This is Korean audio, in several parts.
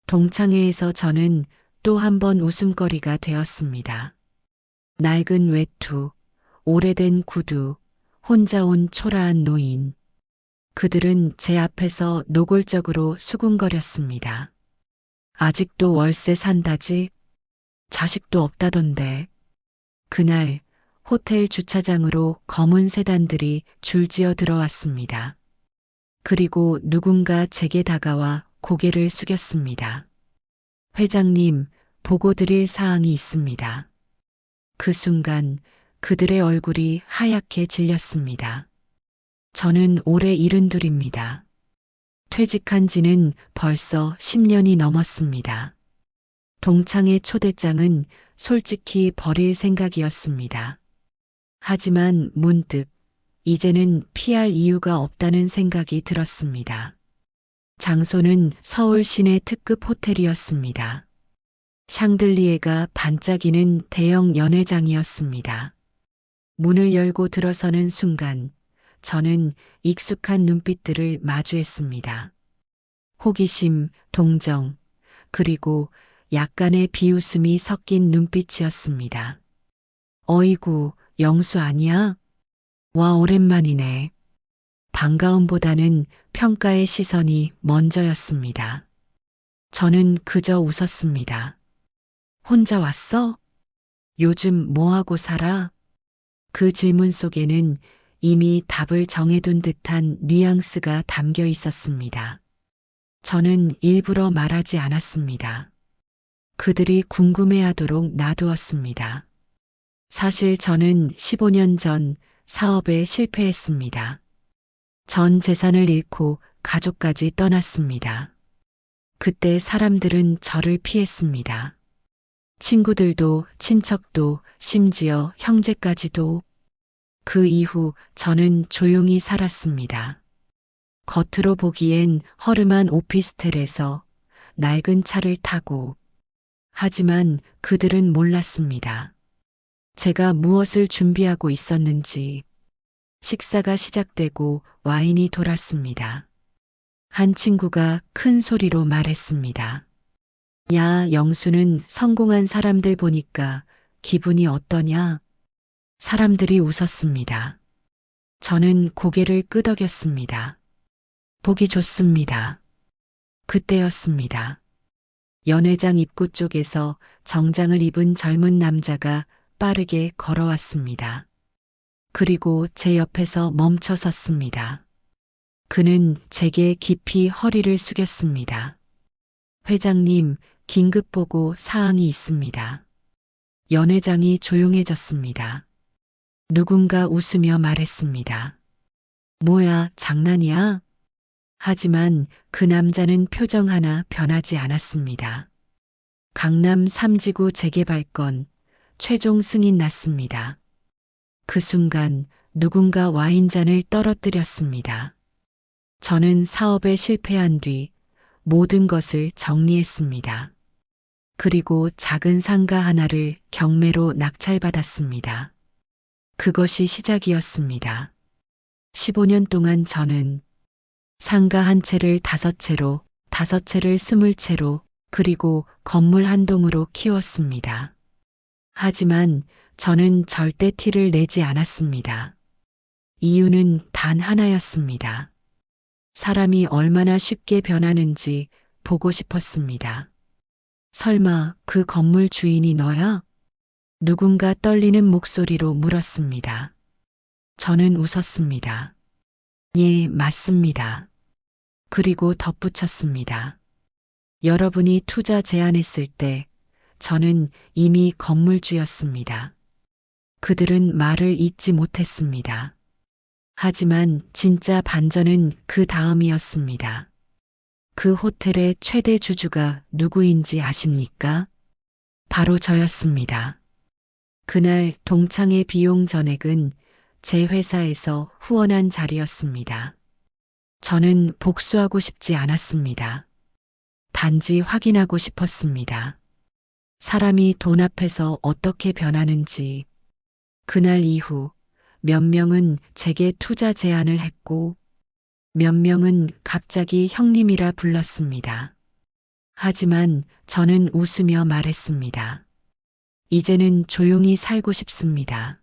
동창회에서 저는 또 한 번 웃음거리가 되었습니다. 낡은 외투, 오래된 구두, 혼자 온 초라한 노인. 그들은 제 앞에서 노골적으로 수군거렸습니다. 아직도 월세 산다지? 자식도 없다던데. 그날 호텔 주차장으로 검은 세단들이 줄지어 들어왔습니다. 그리고 누군가 제게 다가와 고개를 숙였습니다. 회장님, 보고 드릴 사항이 있습니다. 그 순간 그들의 얼굴이 하얗게 질렸습니다. 저는 올해 72입니다. 퇴직한 지는 벌써 10년이 넘었습니다. 동창회 초대장은 솔직히 버릴 생각이었습니다. 하지만 문득 이제는 피할 이유가 없다는 생각이 들었습니다. 장소는 서울 시내 특급 호텔이었습니다. 샹들리에가 반짝이는 대형 연회장이었습니다. 문을 열고 들어서는 순간 저는 익숙한 눈빛들을 마주했습니다. 호기심, 동정, 그리고 약간의 비웃음이 섞인 눈빛이었습니다. 어이구, 영수 아니야? 와, 오랜만이네. 반가움보다는 평가의 시선이 먼저였습니다. 저는 그저 웃었습니다. 혼자 왔어? 요즘 뭐하고 살아? 그 질문 속에는 이미 답을 정해둔 듯한 뉘앙스가 담겨 있었습니다. 저는 일부러 말하지 않았습니다. 그들이 궁금해하도록 놔두었습니다. 사실 저는 15년 전 사업에 실패했습니다. 전 재산을 잃고 가족까지 떠났습니다. 그때 사람들은 저를 피했습니다. 친구들도, 친척도, 심지어 형제까지도. 그 이후 저는 조용히 살았습니다. 겉으로 보기엔 허름한 오피스텔에서 낡은 차를 타고. 하지만 그들은 몰랐습니다. 제가 무엇을 준비하고 있었는지. 식사가 시작되고 와인이 돌았습니다. 한 친구가 큰 소리로 말했습니다. 야, 영수는 성공한 사람들 보니까 기분이 어떠냐? 사람들이 웃었습니다. 저는 고개를 끄덕였습니다. 보기 좋습니다. 그때였습니다. 연회장 입구 쪽에서 정장을 입은 젊은 남자가 빠르게 걸어왔습니다. 그리고 제 옆에서 멈춰 섰습니다. 그는 제게 깊이 허리를 숙였습니다. 회장님, 긴급 보고 사항이 있습니다. 연회장이 조용해졌습니다. 누군가 웃으며 말했습니다. 뭐야, 장난이야? 하지만 그 남자는 표정 하나 변하지 않았습니다. 강남 3지구 재개발건 최종 승인 났습니다. 그 순간 누군가 와인잔을 떨어뜨렸습니다. 저는 사업에 실패한 뒤 모든 것을 정리했습니다. 그리고 작은 상가 하나를 경매로 낙찰받았습니다. 그것이 시작이었습니다. 15년 동안 저는 상가 한 채를 5채로, 5채를 20채로, 그리고 건물 한 동으로 키웠습니다. 하지만 저는 절대 티를 내지 않았습니다. 이유는 단 하나였습니다. 사람이 얼마나 쉽게 변하는지 보고 싶었습니다. 설마 그 건물 주인이 너야? 누군가 떨리는 목소리로 물었습니다. 저는 웃었습니다. 예, 맞습니다. 그리고 덧붙였습니다. 여러분이 투자 제안했을 때 저는 이미 건물주였습니다. 그들은 말을 잇지 못했습니다. 하지만 진짜 반전은 그 다음이었습니다. 그 호텔의 최대 주주가 누구인지 아십니까? 바로 저였습니다. 그날 동창회 비용 전액은 제 회사에서 후원한 자리였습니다. 저는 복수하고 싶지 않았습니다. 단지 확인하고 싶었습니다. 사람이 돈 앞에서 어떻게 변하는지. 그날 이후 몇 명은 제게 투자 제안을 했고 몇 명은 갑자기 형님이라 불렀습니다. 하지만 저는 웃으며 말했습니다. 이제는 조용히 살고 싶습니다.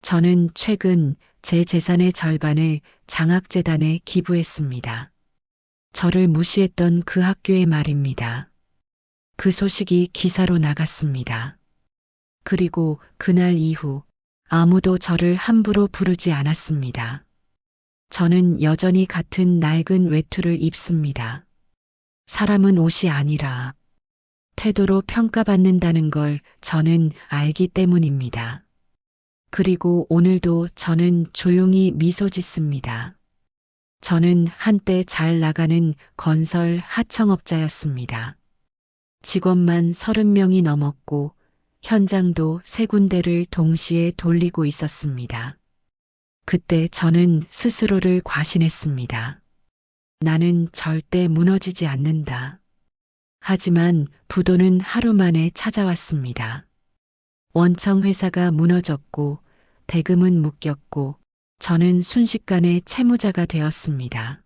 저는 최근 제 재산의 절반을 장학재단에 기부했습니다. 저를 무시했던 그 학교의 말입니다. 그 소식이 기사로 나갔습니다. 그리고 그날 이후 아무도 저를 함부로 부르지 않았습니다. 저는 여전히 같은 낡은 외투를 입습니다. 사람은 옷이 아니라 태도로 평가받는다는 걸 저는 알기 때문입니다. 그리고 오늘도 저는 조용히 미소 짓습니다. 저는 한때 잘 나가는 건설 하청업자였습니다. 직원만 30명이 넘었고 현장도 3군데를 동시에 돌리고 있었습니다. 그때 저는 스스로를 과신했습니다. 나는 절대 무너지지 않는다. 하지만 부도는 하루 만에 찾아왔습니다. 원청 회사가 무너졌고 대금은 묶였고 저는 순식간에 채무자가 되었습니다.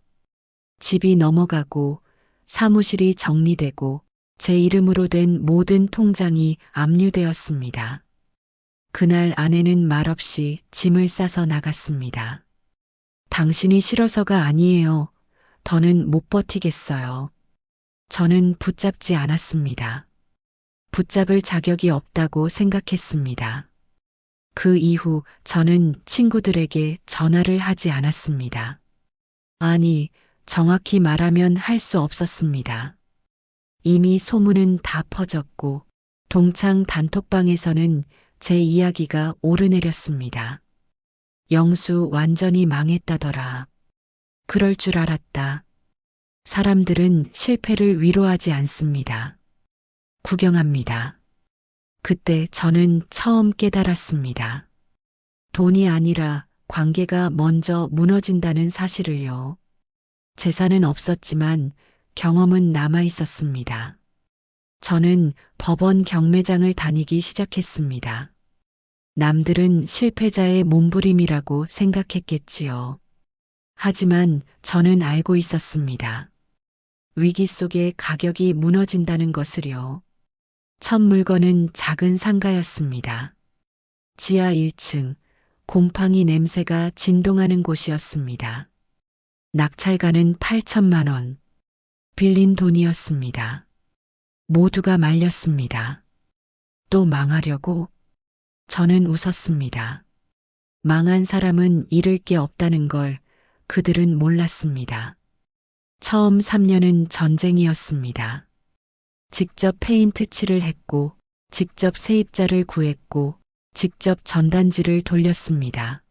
집이 넘어가고 사무실이 정리되고 제 이름으로 된 모든 통장이 압류되었습니다. 그날 아내는 말없이 짐을 싸서 나갔습니다. 당신이 싫어서가 아니에요. 더는 못 버티겠어요. 저는 붙잡지 않았습니다. 붙잡을 자격이 없다고 생각했습니다. 그 이후 저는 친구들에게 전화를 하지 않았습니다. 아니, 정확히 말하면 할 수 없었습니다. 이미 소문은 다 퍼졌고 동창 단톡방에서는 제 이야기가 오르내렸습니다. 영수 완전히 망했다더라. 그럴 줄 알았다. 사람들은 실패를 위로하지 않습니다. 구경합니다. 그때 저는 처음 깨달았습니다. 돈이 아니라 관계가 먼저 무너진다는 사실을요. 재산은 없었지만 경험은 남아 있었습니다. 저는 법원 경매장을 다니기 시작했습니다. 남들은 실패자의 몸부림이라고 생각했겠지요. 하지만 저는 알고 있었습니다. 위기 속에 가격이 무너진다는 것을요. 첫 물건은 작은 상가였습니다. 지하 1층, 곰팡이 냄새가 진동하는 곳이었습니다. 낙찰가는 8천만 원. 빌린 돈이었습니다. 모두가 말렸습니다. 또 망하려고? 저는 웃었습니다. 망한 사람은 잃을 게 없다는 걸 그들은 몰랐습니다. 처음 3년은 전쟁이었습니다. 직접 페인트 칠을 했고, 직접 세입자를 구했고, 직접 전단지를 돌렸습니다.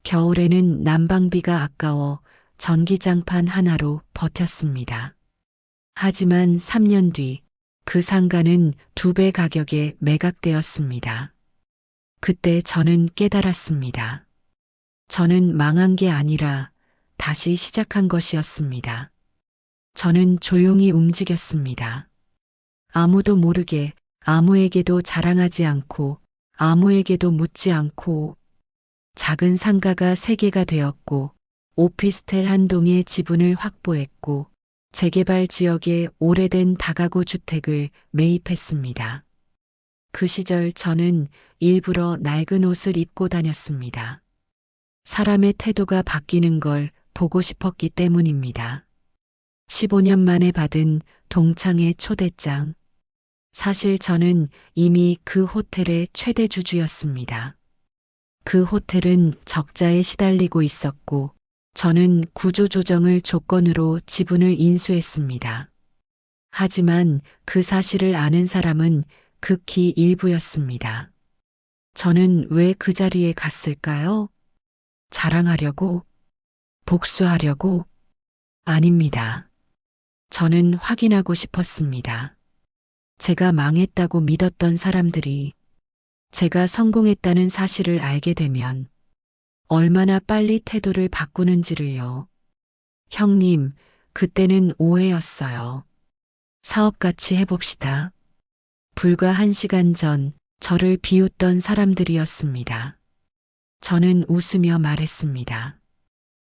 겨울에는 난방비가 아까워 전기장판 하나로 버텼습니다. 하지만 3년 뒤 그 상가는 2배 가격에 매각되었습니다. 그때 저는 깨달았습니다. 저는 망한 게 아니라 다시 시작한 것이었습니다. 저는 조용히 움직였습니다. 아무도 모르게, 아무에게도 자랑하지 않고, 아무에게도 묻지 않고, 작은 상가가 3개가 되었고, 오피스텔 한 동의 지분을 확보했고, 재개발 지역에 오래된 다가구 주택을 매입했습니다. 그 시절 저는 일부러 낡은 옷을 입고 다녔습니다. 사람의 태도가 바뀌는 걸 보고 싶었기 때문입니다. 15년 만에 받은 동창의 초대장. 사실 저는 이미 그 호텔의 최대 주주였습니다. 그 호텔은 적자에 시달리고 있었고 저는 구조조정을 조건으로 지분을 인수했습니다. 하지만 그 사실을 아는 사람은 극히 일부였습니다. 저는 왜 그 자리에 갔을까요? 자랑하려고? 복수하려고? 아닙니다. 저는 확인하고 싶었습니다. 제가 망했다고 믿었던 사람들이 제가 성공했다는 사실을 알게 되면 얼마나 빨리 태도를 바꾸는지를요. 형님, 그때는 오해였어요. 사업같이 해봅시다. 불과 1시간 전 저를 비웃던 사람들이었습니다. 저는 웃으며 말했습니다.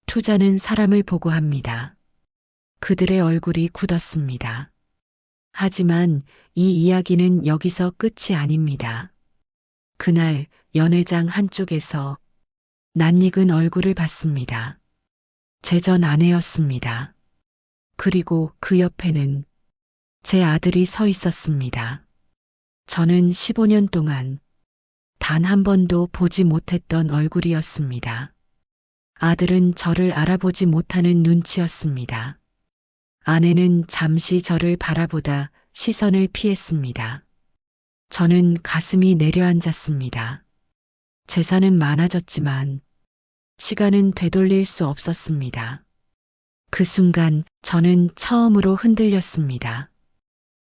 투자는 사람을 보고 합니다. 그들의 얼굴이 굳었습니다. 하지만 이 이야기는 여기서 끝이 아닙니다. 그날 연회장 한쪽에서 낯익은 얼굴을 봤습니다. 제 전 아내였습니다. 그리고 그 옆에는 제 아들이 서 있었습니다. 저는 15년 동안 단 한 번도 보지 못했던 얼굴이었습니다. 아들은 저를 알아보지 못하는 눈치였습니다. 아내는 잠시 저를 바라보다 시선을 피했습니다. 저는 가슴이 내려앉았습니다. 재산은 많아졌지만 시간은 되돌릴 수 없었습니다. 그 순간 저는 처음으로 흔들렸습니다.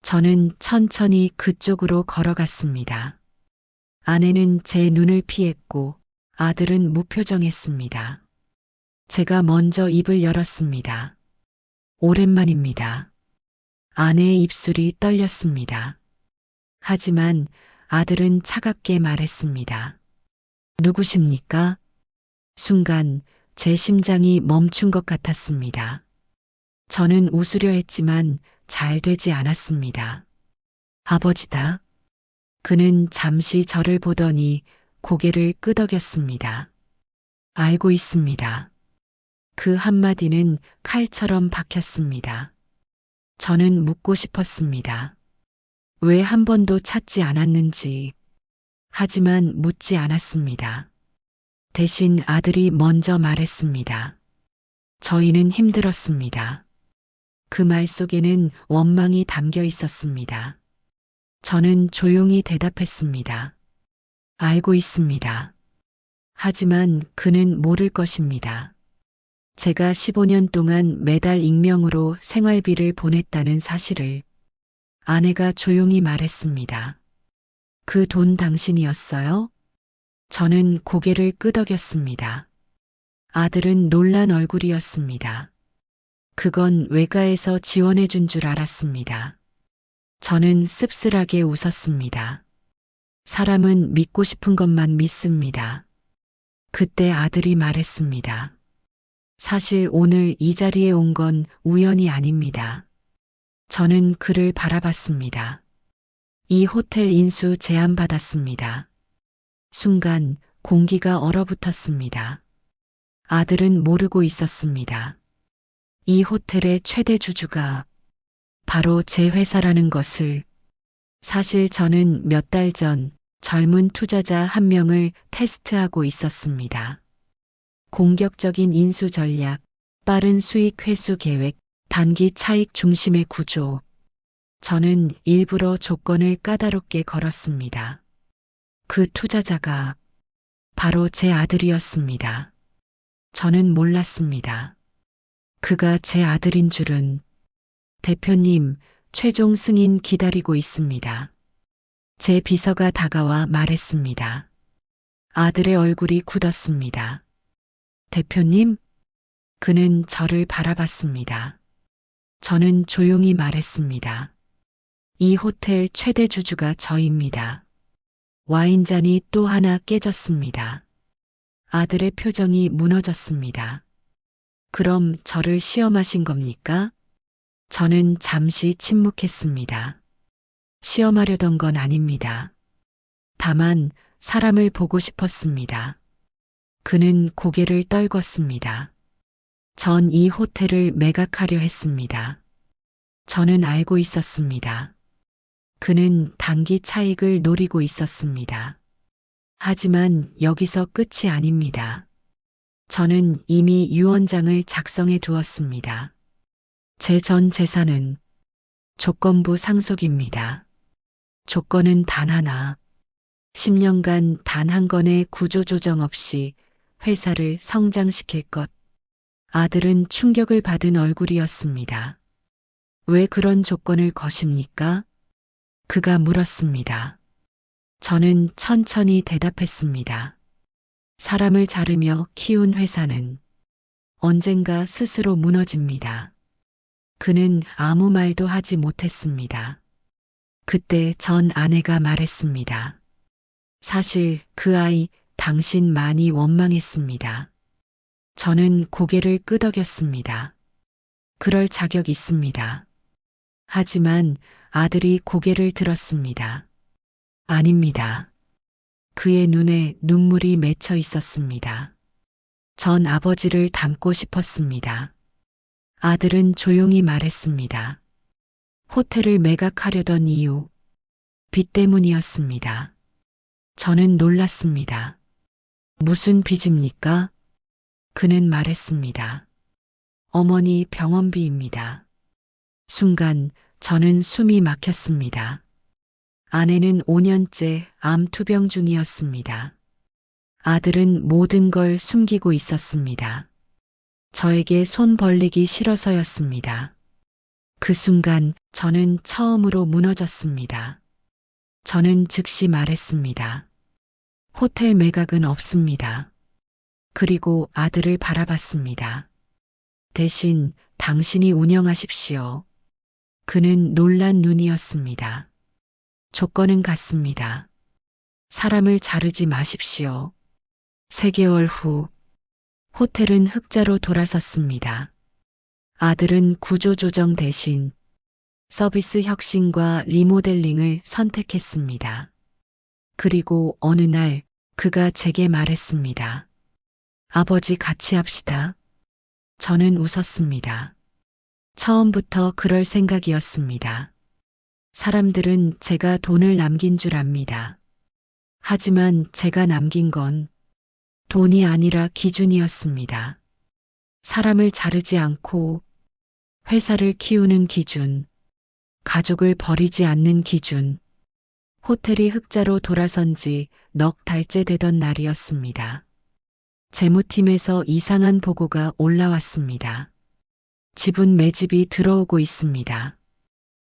저는 천천히 그쪽으로 걸어갔습니다. 아내는 제 눈을 피했고 아들은 무표정했습니다. 제가 먼저 입을 열었습니다. 오랜만입니다. 아내의 입술이 떨렸습니다. 하지만 아들은 차갑게 말했습니다. 누구십니까? 순간 제 심장이 멈춘 것 같았습니다. 저는 웃으려 했지만 잘 되지 않았습니다. 아버지다. 그는 잠시 저를 보더니 고개를 끄덕였습니다. 알고 있습니다. 그 한마디는 칼처럼 박혔습니다. 저는 묻고 싶었습니다. 왜 한 번도 찾지 않았는지. 하지만 묻지 않았습니다. 대신 아들이 먼저 말했습니다. 저희는 힘들었습니다. 그 말 속에는 원망이 담겨 있었습니다. 저는 조용히 대답했습니다. 알고 있습니다. 하지만 그는 모를 것입니다. 제가 15년 동안 매달 익명으로 생활비를 보냈다는 사실을. 아내가 조용히 말했습니다. 그 돈 당신이었어요? 저는 고개를 끄덕였습니다. 아들은 놀란 얼굴이었습니다. 그건 외가에서 지원해 준 줄 알았습니다. 저는 씁쓸하게 웃었습니다. 사람은 믿고 싶은 것만 믿습니다. 그때 아들이 말했습니다. 사실 오늘 이 자리에 온 건 우연이 아닙니다. 저는 그를 바라봤습니다. 이 호텔 인수 제안받았습니다. 순간 공기가 얼어붙었습니다. 아들은 모르고 있었습니다. 이 호텔의 최대 주주가 바로 제 회사라는 것을. 사실 저는 몇 달 전 젊은 투자자 한 명을 테스트하고 있었습니다. 공격적인 인수 전략, 빠른 수익 회수 계획, 단기 차익 중심의 구조. 저는 일부러 조건을 까다롭게 걸었습니다. 그 투자자가 바로 제 아들이었습니다. 저는 몰랐습니다. 그가 제 아들인 줄은. 대표님, 최종 승인 기다리고 있습니다. 제 비서가 다가와 말했습니다. 아들의 얼굴이 굳었습니다. 대표님? 그는 저를 바라봤습니다. 저는 조용히 말했습니다. 이 호텔 최대 주주가 저입니다. 와인잔이 또 하나 깨졌습니다. 아들의 표정이 무너졌습니다. 그럼 저를 시험하신 겁니까? 저는 잠시 침묵했습니다. 시험하려던 건 아닙니다. 다만 사람을 보고 싶었습니다. 그는 고개를 떨궜습니다. 전 이 호텔을 매각하려 했습니다. 저는 알고 있었습니다. 그는 단기 차익을 노리고 있었습니다. 하지만 여기서 끝이 아닙니다. 저는 이미 유언장을 작성해 두었습니다. 제 전 재산은 조건부 상속입니다. 조건은 단 하나. 10년간 단 한 건의 구조조정 없이 회사를 성장시킬 것. 아들은 충격을 받은 얼굴이었습니다. 왜 그런 조건을 거십니까? 그가 물었습니다. 저는 천천히 대답했습니다. 사람을 자르며 키운 회사는 언젠가 스스로 무너집니다. 그는 아무 말도 하지 못했습니다. 그때 전 아내가 말했습니다. 사실 그 아이 당신 많이 원망했습니다. 저는 고개를 끄덕였습니다. 그럴 자격 있습니다. 하지만 아들이 고개를 들었습니다. 아닙니다. 그의 눈에 눈물이 맺혀 있었습니다. 전 아버지를 닮고 싶었습니다. 아들은 조용히 말했습니다. 호텔을 매각하려던 이유, 빚 때문이었습니다. 저는 놀랐습니다. 무슨 빚입니까? 그는 말했습니다. 어머니 병원비입니다. 순간 저는 숨이 막혔습니다. 아내는 5년째 암 투병 중이었습니다. 아들은 모든 걸 숨기고 있었습니다. 저에게 손 벌리기 싫어서였습니다. 그 순간 저는 처음으로 무너졌습니다. 저는 즉시 말했습니다. 호텔 매각은 없습니다. 그리고 아들을 바라봤습니다. 대신 당신이 운영하십시오. 그는 놀란 눈이었습니다. 조건은 같습니다. 사람을 자르지 마십시오. 3개월 후 호텔은 흑자로 돌아섰습니다. 아들은 구조조정 대신 서비스 혁신과 리모델링을 선택했습니다. 그리고 어느 날 그가 제게 말했습니다. 아버지 같이 합시다. 저는 웃었습니다. 처음부터 그럴 생각이었습니다. 사람들은 제가 돈을 남긴 줄 압니다. 하지만 제가 남긴 건 돈이 아니라 기준이었습니다. 사람을 자르지 않고 회사를 키우는 기준, 가족을 버리지 않는 기준, 호텔이 흑자로 돌아선 지 넉 달째 되던 날이었습니다. 재무팀에서 이상한 보고가 올라왔습니다. 지분 매집이 들어오고 있습니다.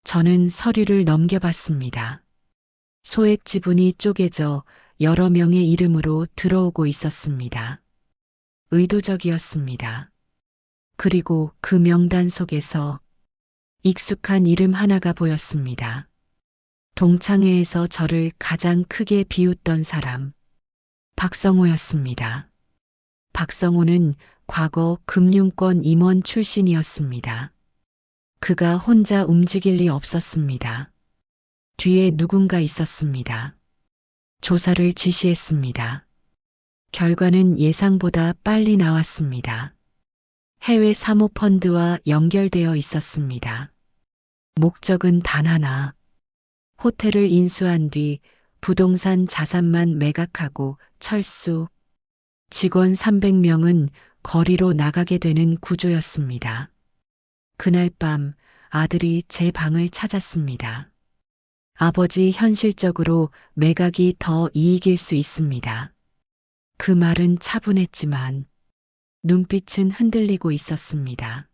저는 서류를 넘겨봤습니다. 소액 지분이 쪼개져 여러 명의 이름으로 들어오고 있었습니다. 의도적이었습니다. 그리고 그 명단 속에서 익숙한 이름 하나가 보였습니다. 동창회에서 저를 가장 크게 비웃던 사람, 박성호였습니다. 박성호는 과거 금융권 임원 출신이었습니다. 그가 혼자 움직일 리 없었습니다. 뒤에 누군가 있었습니다. 조사를 지시했습니다. 결과는 예상보다 빨리 나왔습니다. 해외 사모펀드와 연결되어 있었습니다. 목적은 단 하나. 호텔을 인수한 뒤 부동산 자산만 매각하고 철수. 직원 300명은 거리로 나가게 되는 구조였습니다. 그날 밤 아들이 제 방을 찾았습니다. 아버지, 현실적으로 매각이 더 이익일 수 있습니다. 그 말은 차분했지만 눈빛은 흔들리고 있었습니다.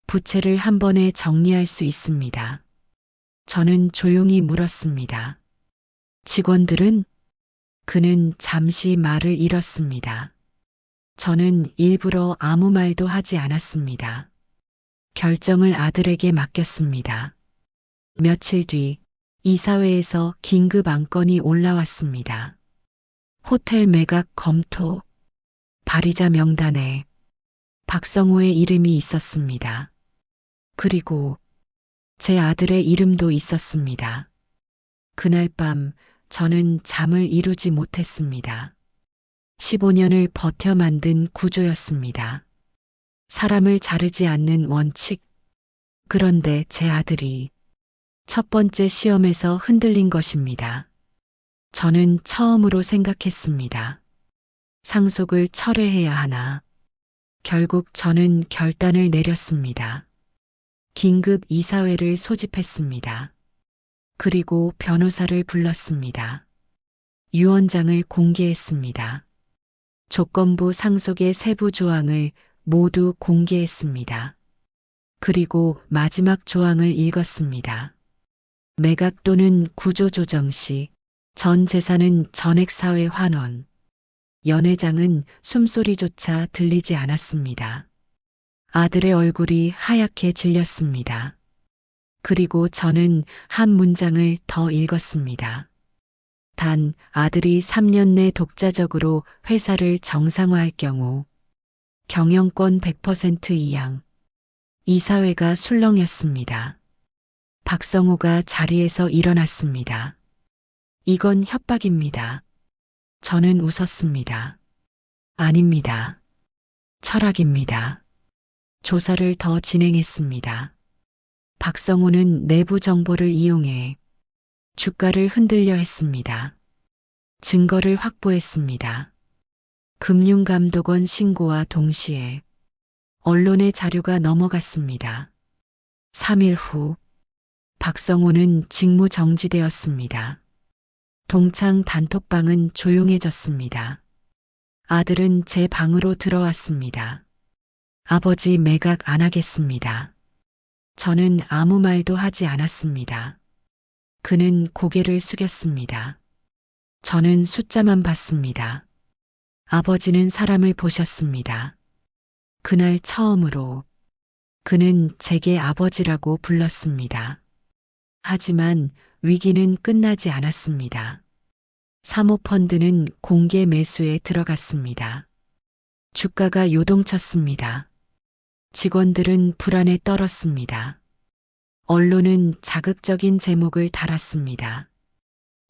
부채를 한 번에 정리할 수 있습니다. 저는 조용히 물었습니다. 직원들은? 그는 잠시 말을 잃었습니다. 저는 일부러 아무 말도 하지 않았습니다. 결정을 아들에게 맡겼습니다. 며칠 뒤 이사회에서 긴급 안건이 올라왔습니다. 호텔 매각 검토. 발의자 명단에 박성호의 이름이 있었습니다. 그리고 제 아들의 이름도 있었습니다. 그날 밤 저는 잠을 이루지 못했습니다. 15년을 버텨 만든 구조였습니다. 사람을 자르지 않는 원칙. 그런데 제 아들이 첫 번째 시험에서 흔들린 것입니다. 저는 처음으로 생각했습니다. 상속을 철회해야 하나. 결국 저는 결단을 내렸습니다. 긴급 이사회를 소집했습니다. 그리고 변호사를 불렀습니다. 유언장을 공개했습니다. 조건부 상속의 세부 조항을 모두 공개했습니다. 그리고 마지막 조항을 읽었습니다. 매각 또는 구조조정 시 전 재산은 전액사회 환원. 연회장은 숨소리조차 들리지 않았습니다. 아들의 얼굴이 하얗게 질렸습니다. 그리고 저는 한 문장을 더 읽었습니다. 단 아들이 3년 내 독자적으로 회사를 정상화할 경우 경영권 100% 이양. 이사회가 술렁였습니다. 박성호가 자리에서 일어났습니다. 이건 협박입니다. 저는 웃었습니다. 아닙니다. 철학입니다. 조사를 더 진행했습니다. 박성호는 내부 정보를 이용해 주가를 흔들려 했습니다. 증거를 확보했습니다. 금융감독원 신고와 동시에 언론의 자료가 넘어갔습니다. 3일 후 박성호는 직무 정지되었습니다. 동창 단톡방은 조용해졌습니다. 아들은 제 방으로 들어왔습니다. 아버지 매각 안 하겠습니다. 저는 아무 말도 하지 않았습니다. 그는 고개를 숙였습니다. 저는 숫자만 봤습니다. 아버지는 사람을 보셨습니다. 그날 처음으로 그는 제게 아버지라고 불렀습니다. 하지만 위기는 끝나지 않았습니다. 사모펀드는 공개 매수에 들어갔습니다. 주가가 요동쳤습니다. 직원들은 불안에 떨었습니다. 언론은 자극적인 제목을 달았습니다.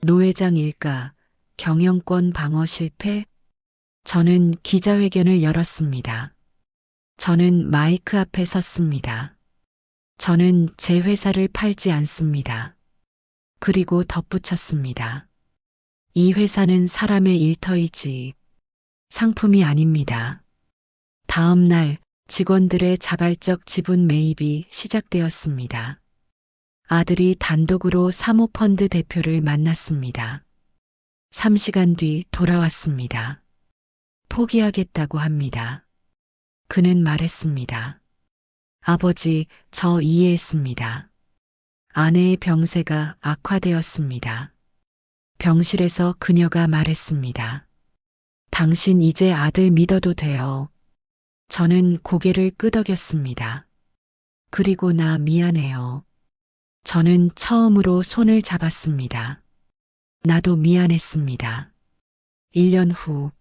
노 회장 일가, 경영권 방어 실패? 저는 기자회견을 열었습니다. 저는 마이크 앞에 섰습니다. 저는 제 회사를 팔지 않습니다. 그리고 덧붙였습니다. 이 회사는 사람의 일터이지 상품이 아닙니다. 다음 날 직원들의 자발적 지분 매입이 시작되었습니다. 아들이 단독으로 사모펀드 대표를 만났습니다. 3시간 뒤 돌아왔습니다. 포기하겠다고 합니다. 그는 말했습니다. 아버지, 저 이해했습니다. 아내의 병세가 악화되었습니다. 병실에서 그녀가 말했습니다. 당신 이제 아들 믿어도 돼요. 저는 고개를 끄덕였습니다. 그리고 나 미안해요. 저는 처음으로 손을 잡았습니다. 나도 미안했습니다. 1년 후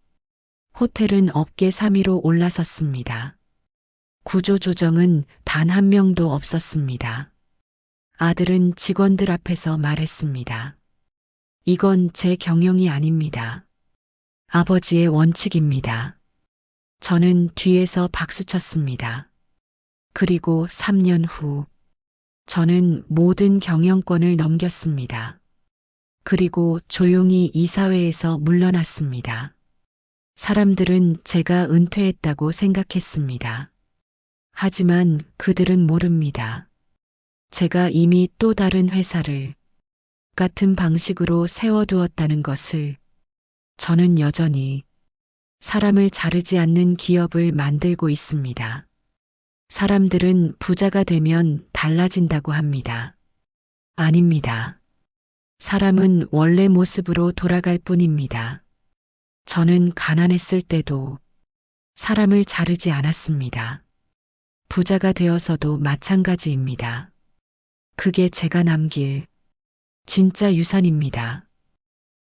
호텔은 업계 3위로 올라섰습니다. 구조조정은 단 한 명도 없었습니다. 아들은 직원들 앞에서 말했습니다. 이건 제 경영이 아닙니다. 아버지의 원칙입니다. 저는 뒤에서 박수쳤습니다. 그리고 3년 후 저는 모든 경영권을 넘겼습니다. 그리고 조용히 이사회에서 물러났습니다. 사람들은 제가 은퇴했다고 생각했습니다. 하지만 그들은 모릅니다. 제가 이미 또 다른 회사를 같은 방식으로 세워두었다는 것을. 저는 여전히 사람을 자르지 않는 기업을 만들고 있습니다. 사람들은 부자가 되면 달라진다고 합니다. 아닙니다. 사람은 원래 모습으로 돌아갈 뿐입니다. 저는 가난했을 때도 사람을 자르지 않았습니다. 부자가 되어서도 마찬가지입니다. 그게 제가 남길 진짜 유산입니다.